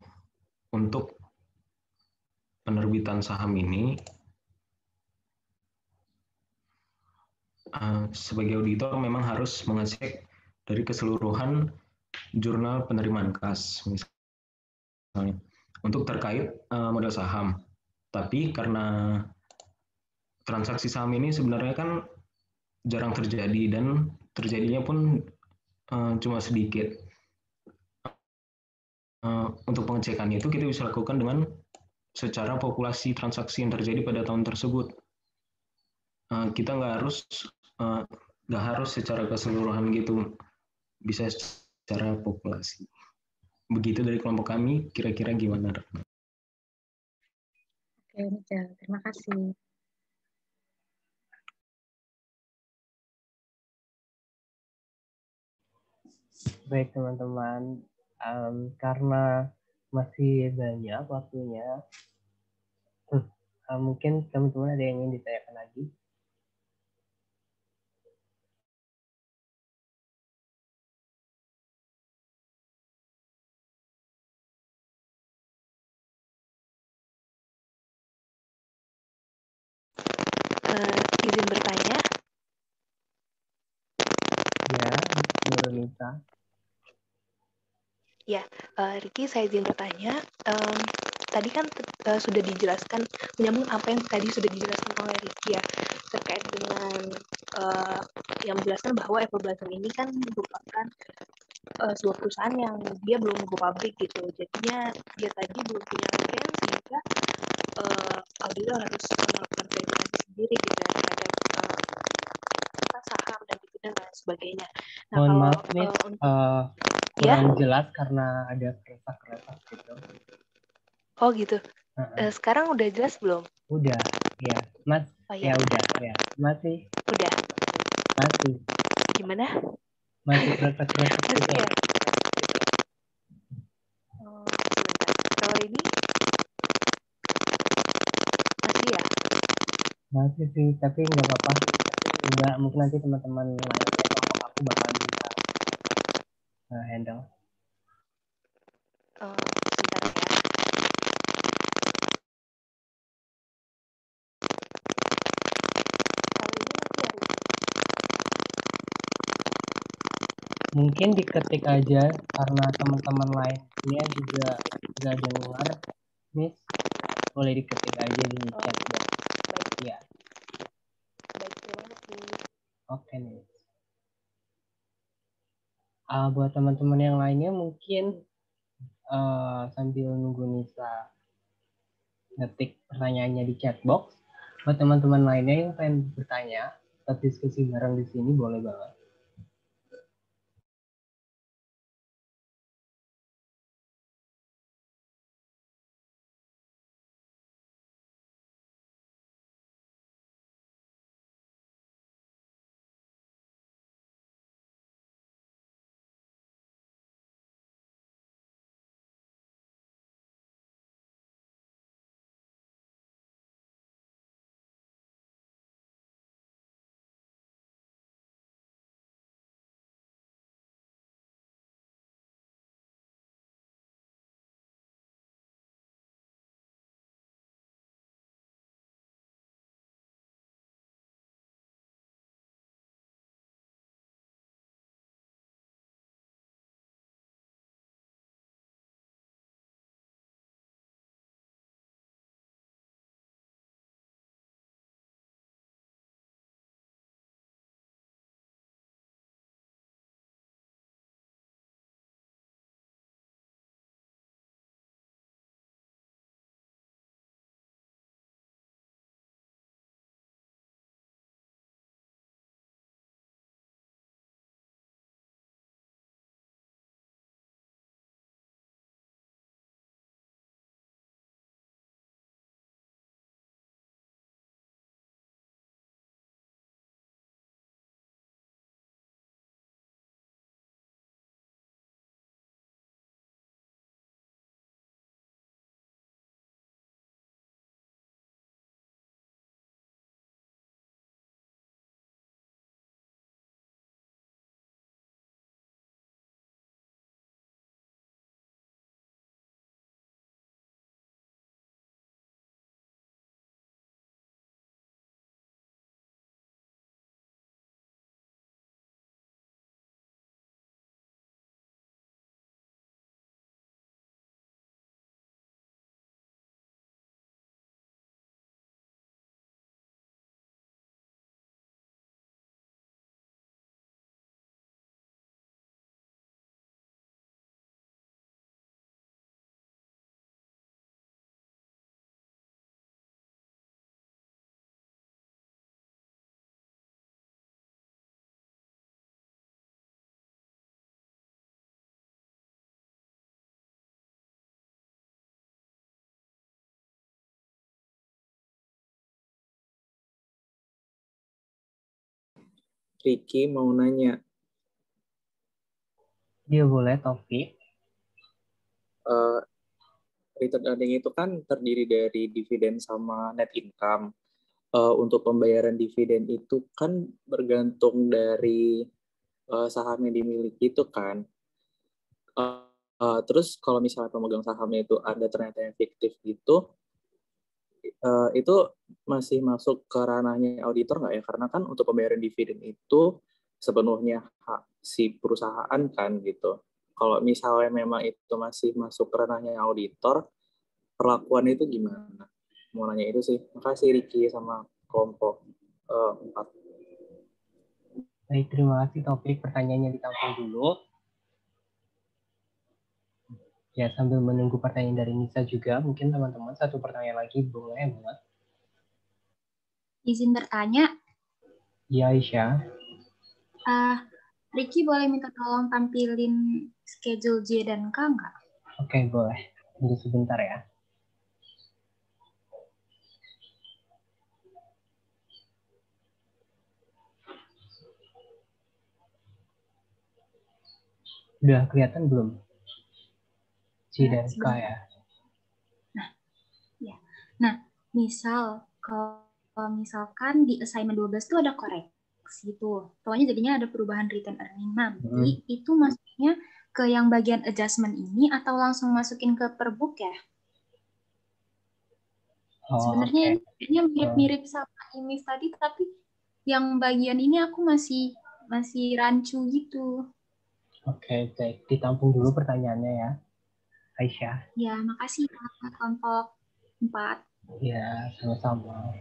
untuk penerbitan saham ini sebagai auditor memang harus mengecek dari keseluruhan jurnal penerimaan kas misalnya untuk terkait modal saham. Tapi karena transaksi saham ini sebenarnya kan jarang terjadi dan terjadinya pun cuma sedikit. Untuk pengecekan itu kita bisa lakukan dengan secara populasi transaksi yang terjadi pada tahun tersebut. Kita nggak harus secara keseluruhan gitu, bisa secara populasi. Begitu dari kelompok kami, kira-kira gimana? Oke, Michelle. Terima kasih. Baik teman-teman, karena masih banyak waktunya, mungkin teman-teman ada yang ingin ditanyakan lagi? Izin bertanya. Ya, Nurunisa. Ya, Riki, saya izin bertanya. Tadi kan sudah dijelaskan, menyambung apa yang tadi sudah dijelaskan oleh Riki ya, terkait dengan yang menjelaskan bahwa Apple Blossom ini kan merupakan sebuah perusahaan yang dia belum go public gitu. Jadinya dia tadi belum punya agen sehingga auditor harus melakukan verifikasi sendiri gitu ya terhadap saham dan dividen dan sebagainya. Nah, Mohon kalau maaf nih, kurang jelas karena ada keresak-keresak gitu. Oh gitu. Sekarang udah jelas belum? Udah, ya. Mas, ya udah, ya. Masih? Udah. Masih. Gimana? Masih keresak-keresak gitu. Ya? Kalau ini? Masih ya? Masih sih, tapi nggak apa-apa. Enggak, mungkin nanti teman-teman lainnya kelompok aku bakal bisa handle. Sebentar ya. Mungkin diketik aja karena teman-teman lainnya juga nggak dengar. Miss, boleh diketik aja di chat box. Ya. Baik, terima kasih. Oke nih. Buat teman-teman yang lainnya mungkin sambil nunggu Nisa ngetik pertanyaannya di chat box. Buat teman-teman lainnya yang pengen bertanya, tetap diskusi bareng di sini boleh banget. Ricky mau nanya. Dia boleh, Taufik. Return earning itu kan terdiri dari dividen sama net income. Untuk pembayaran dividen itu kan bergantung dari saham yang dimiliki itu kan. Terus kalau misalnya pemegang sahamnya itu ada ternyata yang fiktif gitu, itu masih masuk ke ranahnya auditor nggak ya? Karena kan untuk pembayaran dividen itu sepenuhnya hak si perusahaan kan gitu. Kalau misalnya memang itu masih masuk ke ranahnya auditor, perlakuan itu gimana? Mau nanya itu sih. Makasih Ricky sama kelompok 4. Baik, terima kasih Taufik. Pertanyaannya ditampung dulu. Ya, sambil menunggu pertanyaan dari Nisa juga, mungkin teman-teman satu pertanyaan lagi boleh banget. Izin bertanya, Ya, Aisyah. Ricky boleh minta tolong tampilin schedule J dan K nggak? Oke, boleh. Tunggu sebentar ya. Udah kelihatan belum? C dan K ya. Nah, misal kalau misalkan di assignment 12 tuh ada koreksi tuh. Pokoknya jadinya ada perubahan return earning nanti, itu masuknya ke yang bagian adjustment ini atau langsung masukin ke per book ya? Sebenarnya ini kayaknya mirip-mirip sama IMIF tadi, tapi yang bagian ini aku masih rancu gitu. Oke, baik. Ditampung dulu pertanyaannya ya, Aisyah. Ya, makasih ya, kelompok 4. Ya, sama-sama.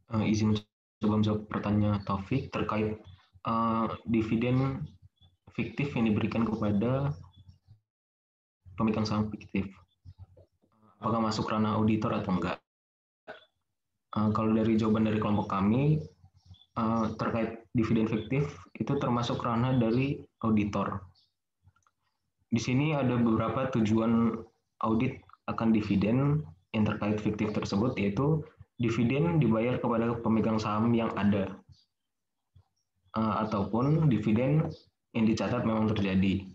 Izin sebelum jawab pertanyaan Taufik terkait dividen fiktif yang diberikan kepada pemegang saham fiktif. Apakah masuk ranah auditor atau enggak? Kalau dari jawaban dari kelompok kami, terkait dividen fiktif itu termasuk ranah dari auditor. Di sini ada beberapa tujuan audit akan dividen yang terkait fiktif tersebut, yaitu dividen dibayar kepada pemegang saham yang ada, ataupun dividen yang dicatat memang terjadi.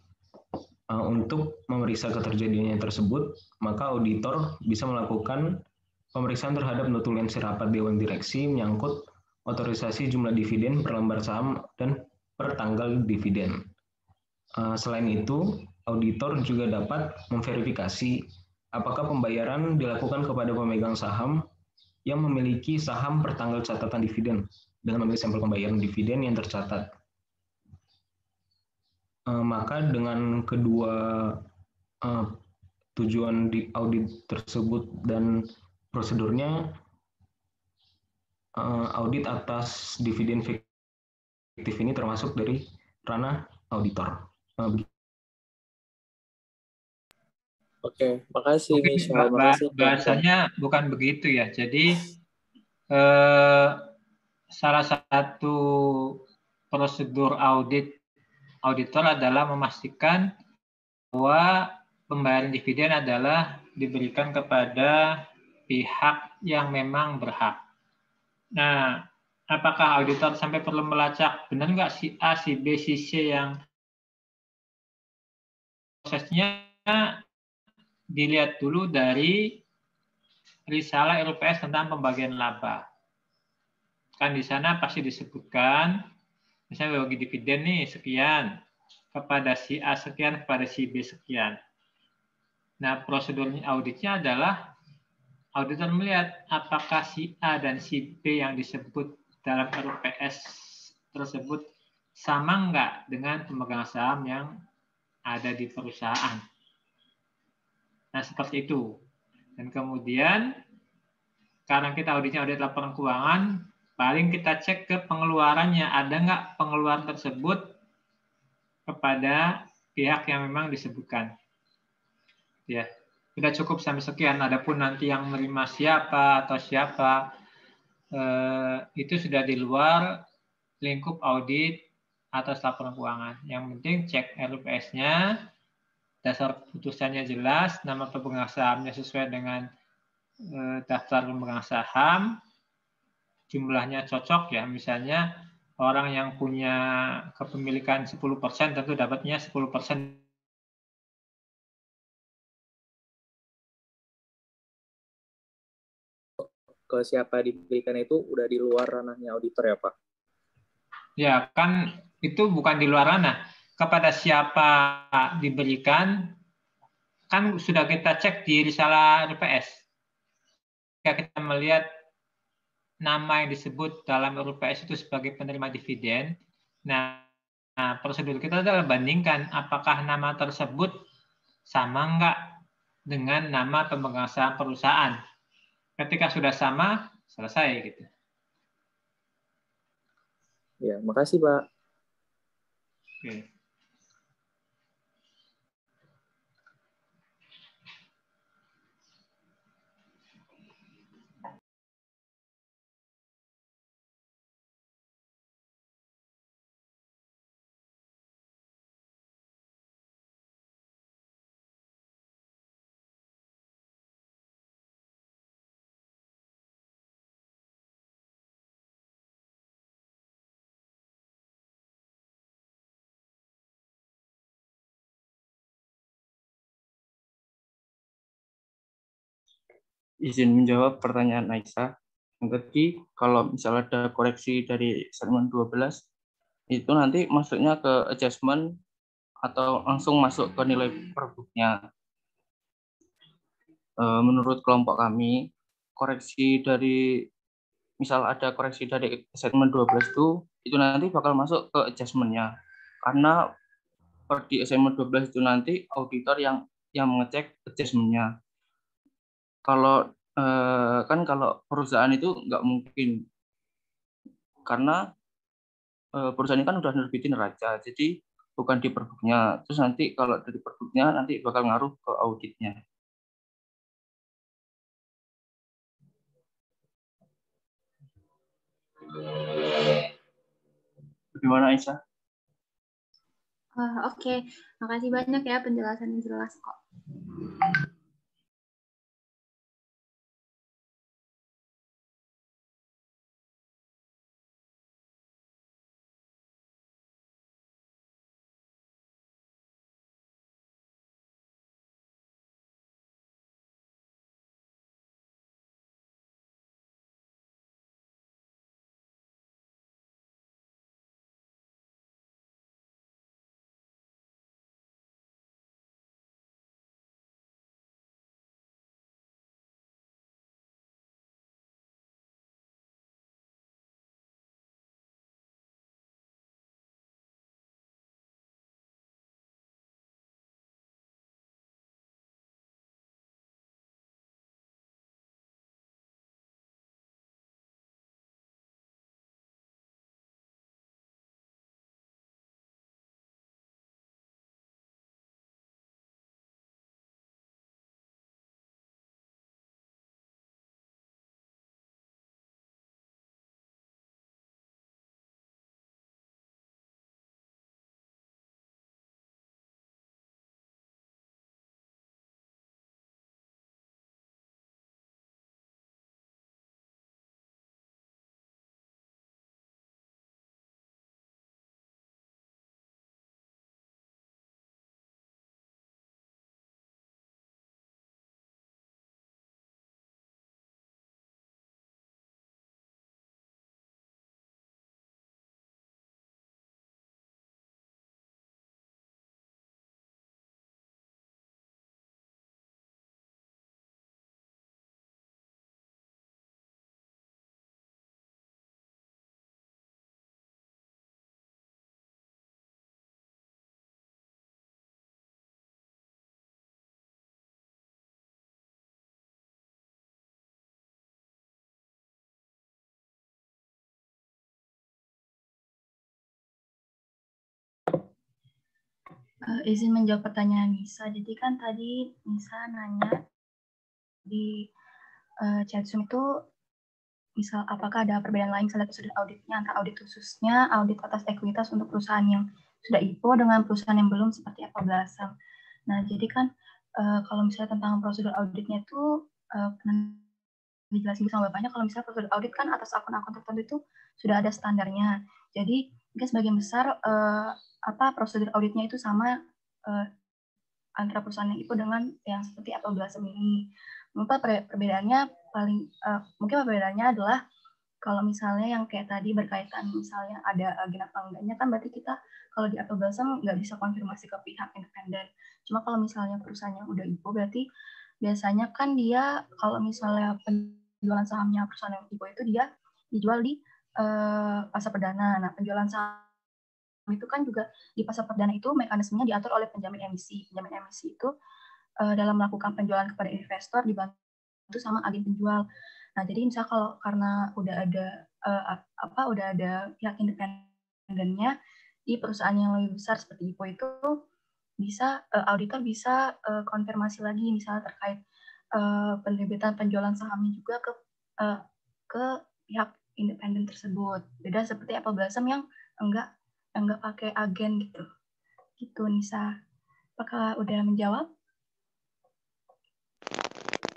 Untuk memeriksa keterjadiannya tersebut, maka auditor bisa melakukan pemeriksaan terhadap notulensi rapat Dewan Direksi menyangkut otorisasi jumlah dividen per lembar saham dan per tanggal dividen. Selain itu, auditor juga dapat memverifikasi apakah pembayaran dilakukan kepada pemegang saham yang memiliki saham per tanggal catatan dividen dengan memiliki sampel pembayaran dividen yang tercatat. Maka dengan kedua tujuan di audit tersebut dan prosedurnya, audit atas dividen fiktif ini termasuk dari ranah auditor. Oke, makasih Michelle. Makasih bahasanya bukan begitu ya. Jadi salah satu prosedur auditor adalah memastikan bahwa pembayaran dividen adalah diberikan kepada pihak yang memang berhak. Nah, apakah auditor sampai perlu melacak benar nggak si A, si B, si C yang prosesnya dilihat dulu dari risalah RUPS tentang pembagian laba. Kan di sana pasti disebutkan, misalnya bagi dividen nih sekian, kepada si A sekian, kepada si B sekian. Nah, prosedurnya auditnya adalah auditor melihat apakah si A dan si B yang disebut dalam RUPS tersebut sama nggak dengan pemegang saham yang ada di perusahaan. Nah, seperti itu. Dan kemudian, karena kita auditnya audit laporan keuangan, paling kita cek ke pengeluarannya. Ada nggak pengeluaran tersebut kepada pihak yang memang disebutkan. Ya, sudah cukup sampai sekian. Adapun nanti yang menerima siapa atau siapa, itu sudah di luar lingkup audit atas laporan keuangan. Yang penting cek RUPS-nya, dasar putusannya jelas, nama pemegang sahamnya sesuai dengan daftar pemegang saham, jumlahnya cocok ya, misalnya orang yang punya kepemilikan 10% tentu dapatnya 10%. Ke siapa diberikan itu udah di luar ranahnya auditor ya Pak? Ya kan itu bukan di luar ranah. Kepada siapa diberikan kan sudah kita cek di risalah RUPS. Jika kita melihat nama yang disebut dalam RUPS itu sebagai penerima dividen, nah prosedur kita adalah bandingkan apakah nama tersebut sama enggak dengan nama pemegang saham perusahaan. Ketika sudah sama, selesai gitu. Ya, makasih Pak. Oke. Izin menjawab pertanyaan Aisyah. Yang tadi, kalau misalnya ada koreksi dari segmen 12, itu nanti masuknya ke adjustment atau langsung masuk ke nilai per booknya. Menurut kelompok kami, koreksi dari, misal ada koreksi dari segmen 12 itu nanti bakal masuk ke adjustment-nya. Karena di segmen 12 itu nanti auditor yang mengecek adjustment-nya. Kalau kan kalau perusahaan itu nggak mungkin karena perusahaan ini kan udah nerbitin neraca, jadi bukan di per book-nya. Terus nanti kalau dari per book-nya nanti bakal ngaruh ke auditnya. Bagaimana Aisyah? Oke, makasih banyak ya, penjelasannya jelas kok. Izin menjawab pertanyaan Nisa. Jadi kan tadi Nisa nanya di chat Zoom itu, misal apakah ada perbedaan lain misalnya sudut auditnya antara audit khususnya audit atas ekuitas untuk perusahaan yang sudah IPO dengan perusahaan yang belum seperti Apple Blossom. Nah, jadi kan kalau misalnya tentang prosedur auditnya itu dijelasin sama Bapaknya, kalau misalnya prosedur audit kan atas akun-akun tertentu itu sudah ada standarnya. Jadi mungkin sebagian besar prosedur auditnya itu sama antara perusahaan yang IPO dengan yang seperti Apple Blossom ini. Mungkin perbedaannya mungkin perbedaannya adalah kalau misalnya yang kayak tadi berkaitan misalnya ada agen apa enggaknya, kan berarti kita kalau di Apple Blossom nggak bisa konfirmasi ke pihak independen. Cuma kalau misalnya perusahaan yang udah IPO, berarti biasanya kan dia kalau misalnya penjualan sahamnya perusahaan yang IPO itu dia dijual di pasar perdana. Nah, penjualan saham itu kan juga di pasar perdana itu mekanismenya diatur oleh penjamin emisi. Penjamin emisi itu dalam melakukan penjualan kepada investor dibantu sama agen penjual. Nah, jadi misalnya kalau karena udah ada pihak independennya di perusahaan yang lebih besar seperti IPO itu, bisa auditor bisa konfirmasi lagi misalnya terkait penerbitan penjualan sahamnya juga ke pihak independen tersebut. Beda seperti Apple Blossom yang enggak pakai agen gitu. Gitu, Nisa. Apakah udah menjawab?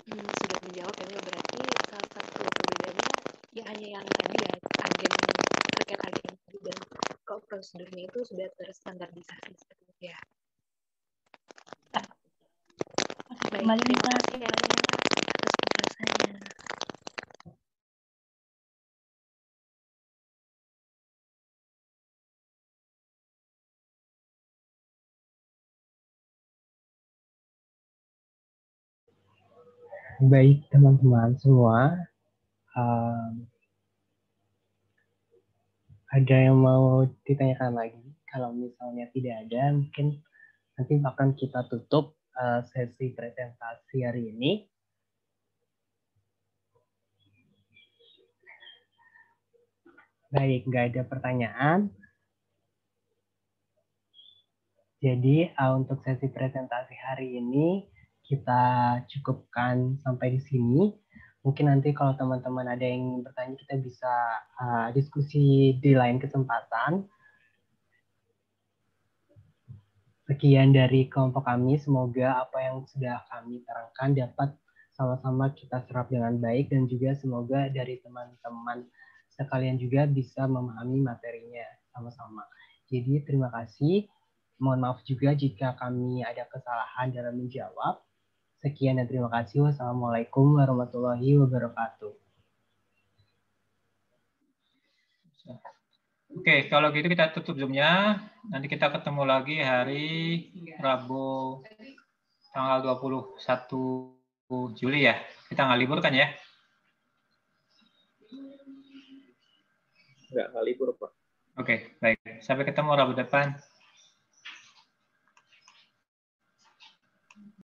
Sudah menjawab ya, berarti salah satu perbedaannya ya hanya yang tadi ya, agen terkait agen dan kok prosedurnya itu sudah terstandarisasi seperti itu ya. Baik, terima kasih ya atas penjelasannya. Baik teman-teman semua, ada yang mau ditanyakan lagi? Kalau misalnya tidak ada, mungkin nanti akan kita tutup sesi presentasi hari ini. Baik, nggak ada pertanyaan. Jadi untuk sesi presentasi hari ini kita cukupkan sampai di sini. Mungkin nanti kalau teman-teman ada yang bertanya kita bisa diskusi di lain kesempatan. Sekian dari kelompok kami, semoga apa yang sudah kami terangkan dapat sama-sama kita serap dengan baik dan juga semoga dari teman-teman sekalian juga bisa memahami materinya sama-sama. Jadi terima kasih. Mohon maaf juga jika kami ada kesalahan dalam menjawab. Sekian dan terima kasih. Wassalamualaikum warahmatullahi wabarakatuh. Oke, kalau gitu kita tutup Zoom-nya. Nanti kita ketemu lagi hari Rabu tanggal 21 Juli ya. Kita nggak libur kan ya? Nggak libur, Pak. Oke, baik. Sampai ketemu Rabu depan.